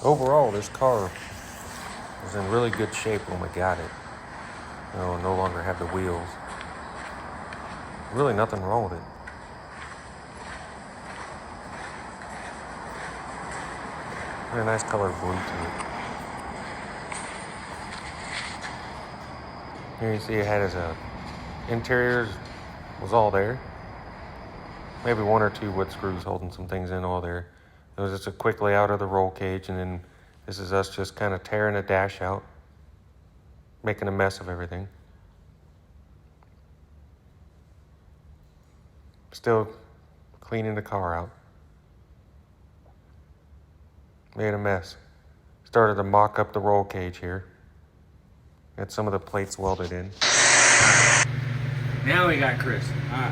overall, this car was in really good shape when we got it. You know, no longer have the wheels. Really nothing wrong with it. Very nice color blue to it. Here you see it had its interiors was all there. Maybe one or two wood screws holding some things in all there. It was just a quick layout of the roll cage, and then this is us just kind of tearing the dash out, making a mess of everything. Still cleaning the car out. Made a mess. Started to mock up the roll cage here. Got some of the plates welded in. Now we got Chris. Alright,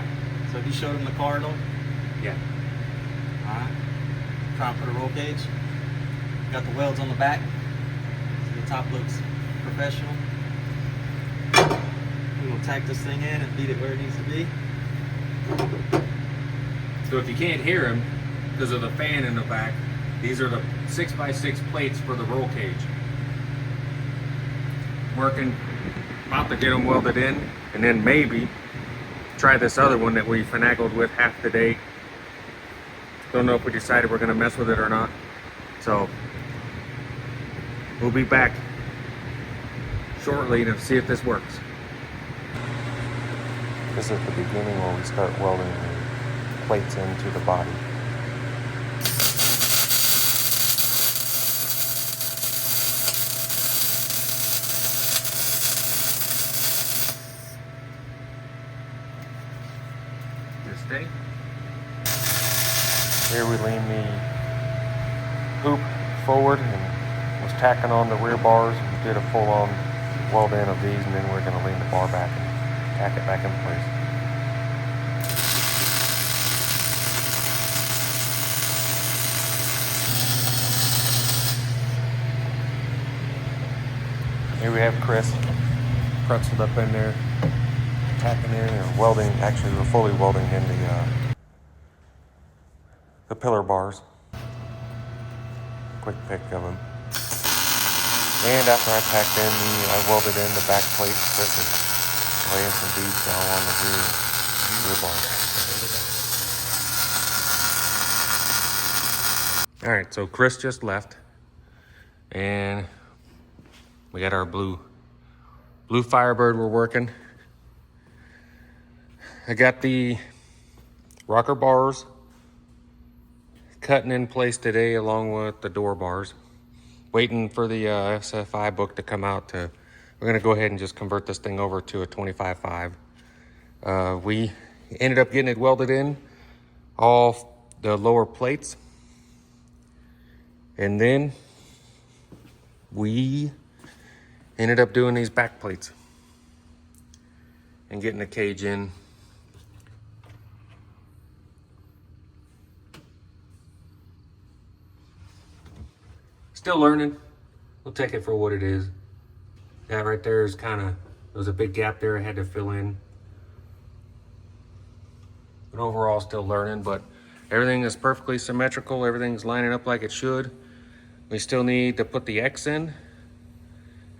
so you showed him the car though? Yeah. Alright, trying to put a roll cage. Got the welds on the back, so the top looks professional. We're gonna tack this thing in and beat it where it needs to be. So if you can't hear him because of the fan in the back, these are the 6x6 plates for the roll cage. Working, about to get them welded in, and then maybe try this other one that we finagled with half the day. Don't know if we decided we're gonna mess with it or not. So we'll be back shortly to see if this works. This is the beginning where we start welding the plates into the body. Stay. Here we lean the hoop forward and was tacking on the rear bars. We did a full-on weld in of these, and then we're going to lean the bar back and tack it back in place. Here we have Chris pretzeled up in there, tacking in or welding. Actually, we're fully welding in the pillar bars. Quick pick of them. And after I tacked in I welded in the back plate. Chris is laying some beads down on the rear bar. All right, so Chris just left, and we got our blue Firebird we're working. I got the rocker bars cutting in place today along with the door bars. Waiting for the SFI book to come out. We're gonna go ahead and just convert this thing over to a 25.5. We ended up getting it welded in, all the lower plates. And then we ended up doing these back plates and getting the cage in. Still learning. We'll take it for what it is. That right there is kind of, there was a big gap there I had to fill in. But overall, still learning, but everything is perfectly symmetrical. Everything's lining up like it should. We still need to put the X in,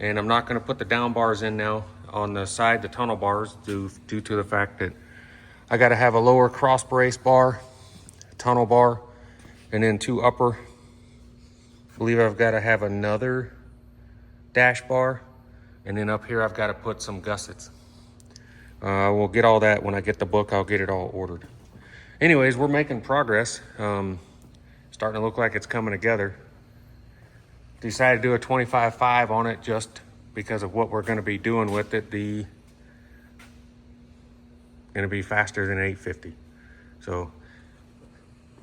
and I'm not going to put the down bars in now on the side, the tunnel bars, due to the fact that I got to have a lower cross brace bar, tunnel bar, and then two upper. I believe I've got to have another dash bar, and then up here I've got to put some gussets. We'll get all that when I get the book. I'll get it all ordered. Anyways, we're making progress. Starting to look like it's coming together. Decided to do a 25.5 on it just because of what we're going to be doing with it. Going to be faster than 850. So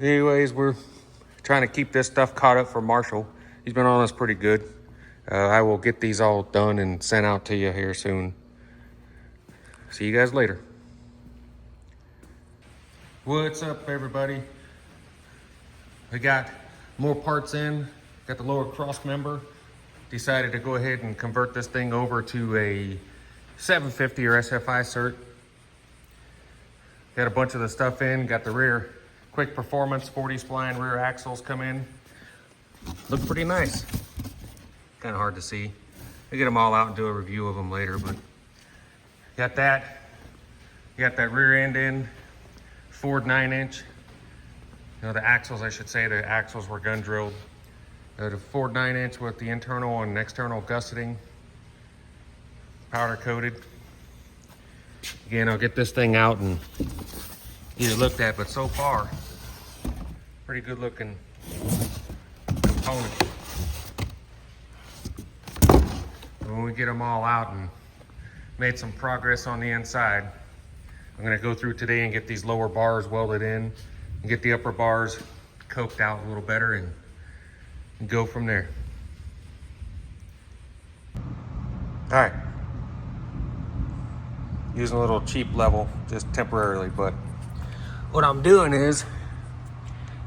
anyways, we're trying to keep this stuff caught up for Marshall. He's been on us pretty good. I will get these all done and sent out to you here soon. See you guys later. What's up, everybody? We got more parts in. Got the lower cross member. Decided to go ahead and convert this thing over to a 750 or SFI cert. Got a bunch of the stuff in. Got the rear quick performance 40 spline rear axles come in. look pretty nice. Kind of hard to see. I'll get them all out and do a review of them later, but got that. Got that rear end in, Ford 9-inch. The axles, I should say, the axles were gun drilled. The Ford 9-inch with the internal and external gusseting, powder coated. Again, I'll get this thing out and get it looked at, but so far, pretty good looking component. When we get them all out and made some progress on the inside, I'm gonna go through today and get these lower bars welded in and get the upper bars coked out a little better and go from there. All right. Using a little cheap level, just temporarily, but what I'm doing is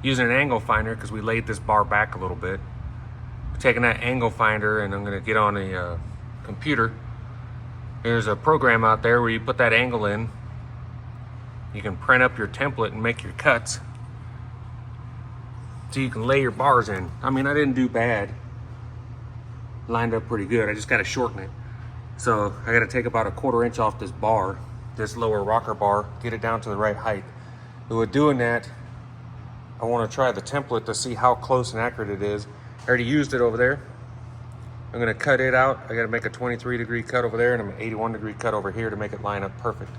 using an angle finder because we laid this bar back a little bit. Taking that angle finder and I'm gonna get on a computer. There's a program out there where you put that angle in. You can print up your template and make your cuts so you can lay your bars in. I mean, I didn't do bad. Lined up pretty good. I just gotta shorten it. So I gotta take about a 1/4 inch off this bar, this lower rocker bar, get it down to the right height. But with doing that, I wanna try the template to see how close and accurate it is. I already used it over there. I'm gonna cut it out. I gotta make a 23-degree cut over there and an 81-degree cut over here to make it line up perfect.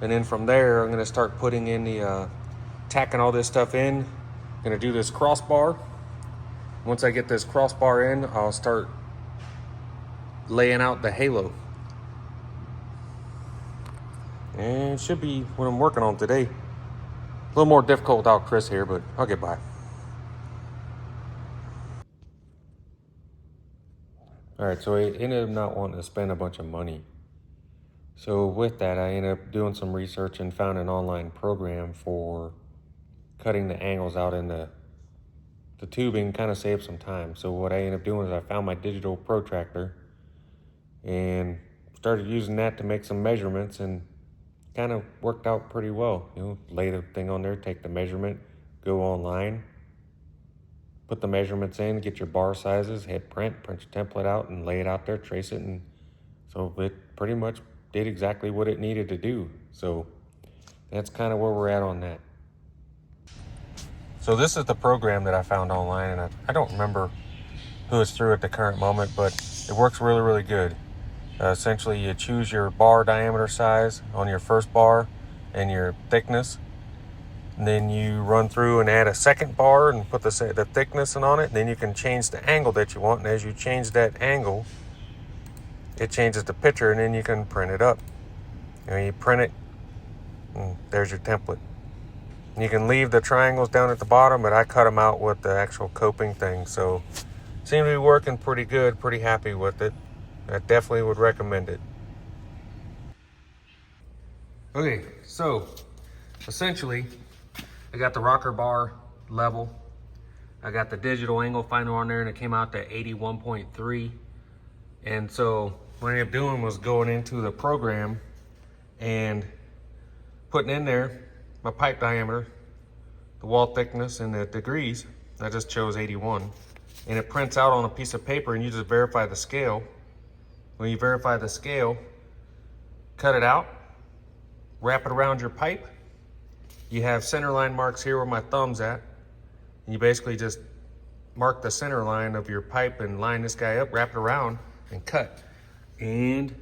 And then from there, I'm gonna start putting in the, tacking all this stuff in. I'm gonna do this crossbar. Once I get this crossbar in, I'll start laying out the halo. And it should be what I'm working on today. A little more difficult without Chris here, but I'll get by. All right, so I ended up not wanting to spend a bunch of money. So with that, I ended up doing some research and found an online program for cutting the angles out in the tubing, kind of saved some time. So what I ended up doing is I found my digital protractor and started using that to make some measurements, and kind of worked out pretty well. Lay the thing on there, take the measurement, go online, put the measurements in, get your bar sizes, hit print your template out and lay it out there, trace it, and so it pretty much did exactly what it needed to do. So that's kind of where we're at on that. So this is the program that I found online, and I don't remember who it's through at the current moment, but it works really, really good. Essentially, you choose your bar diameter size on your first bar and your thickness. And then you run through and add a second bar and put the thickness on it. And then you can change the angle that you want. And as you change that angle, it changes the picture, and then you can print it up. You print it, and there's your template. And you can leave the triangles down at the bottom, but I cut them out with the actual coping thing. So seems to be working pretty good, pretty happy with it. I definitely would recommend it. Okay, so essentially, I got the rocker bar level. I got the digital angle finder on there, and it came out to 81.3. And so what I ended up doing was going into the program and putting in there my pipe diameter, the wall thickness, and the degrees. I just chose 81. And it prints out on a piece of paper, and you just verify the scale. When you verify the scale, cut it out, wrap it around your pipe. You have center line marks here where my thumb's at. And you basically just mark the center line of your pipe and line this guy up, wrap it around, and cut. And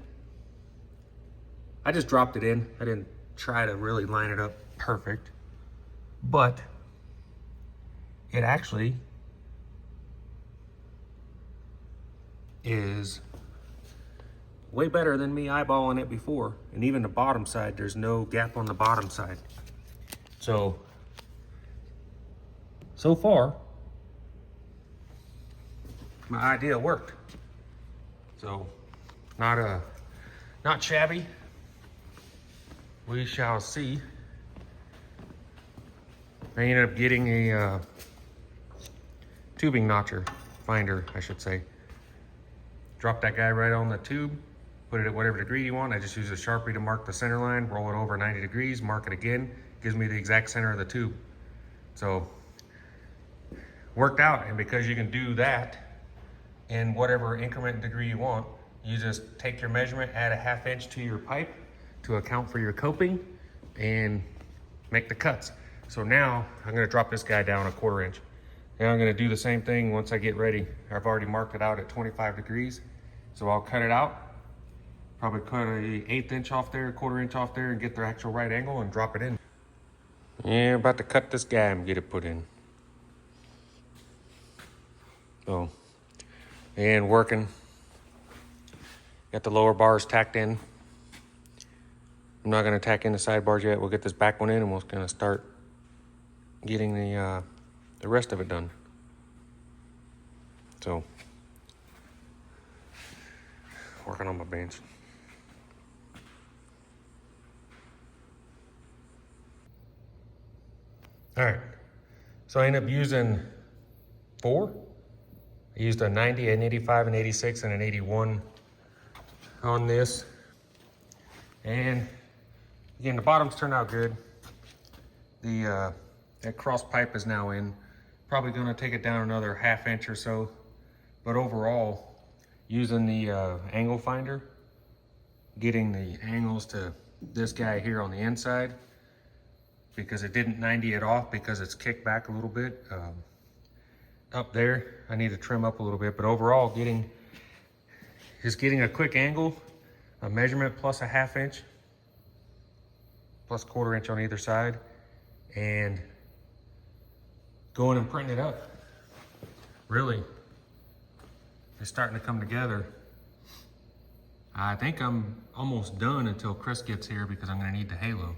I just dropped it in. I didn't try to really line it up perfect, but it actually is way better than me eyeballing it before. And even the bottom side, there's no gap on the bottom side. So far, my idea worked. So not shabby. We shall see. I ended up getting a tubing notcher finder, I should say. Drop that guy right on the tube, put it at whatever degree you want. I just use a Sharpie to mark the center line, roll it over 90 degrees, mark it again, gives me the exact center of the tube. So worked out. And because you can do that in whatever increment degree you want, you just take your measurement, add a 1/2 inch to your pipe to account for your coping, and make the cuts. So now I'm gonna drop this guy down a 1/4 inch. And I'm gonna do the same thing once I get ready. I've already marked it out at 25 degrees. So I'll cut it out, probably cut a 1/8 inch off there, 1/4 inch off there, and get the actual right angle and drop it in. Yeah, about to cut this guy and get it put in. So, and working. Got the lower bars tacked in. I'm not gonna tack in the sidebars yet. We'll get this back one in and we're gonna start getting the rest of it done. So, working on my bench. All right, so I ended up using 4. I used a 90, an 85, an 86, and an 81 on this. And again, the bottoms turned out good. That cross pipe is now in. Probably gonna take it down another 1/2 inch or so. But overall, using the angle finder, getting the angles to this guy here on the inside, because it didn't 90 it off because it's kicked back a little bit. Up there, I need to trim up a little bit, but overall getting a quick angle, a measurement plus a 1/2 inch, plus 1/4 inch on either side, and going and printing it up. Really, it's starting to come together. I think I'm almost done until Chris gets here because I'm gonna need the halo.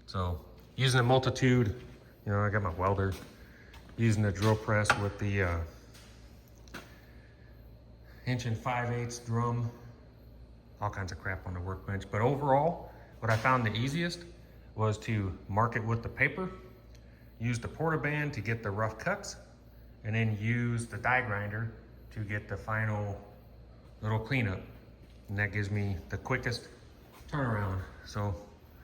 So using the multitude, you know, I got my welder, using the drill press with the 1 5/8" drum, all kinds of crap on the workbench. But overall, what I found the easiest was to mark it with the paper, use the portaband to get the rough cuts, and then use the die grinder to get the final little cleanup. And that gives me the quickest turnaround. So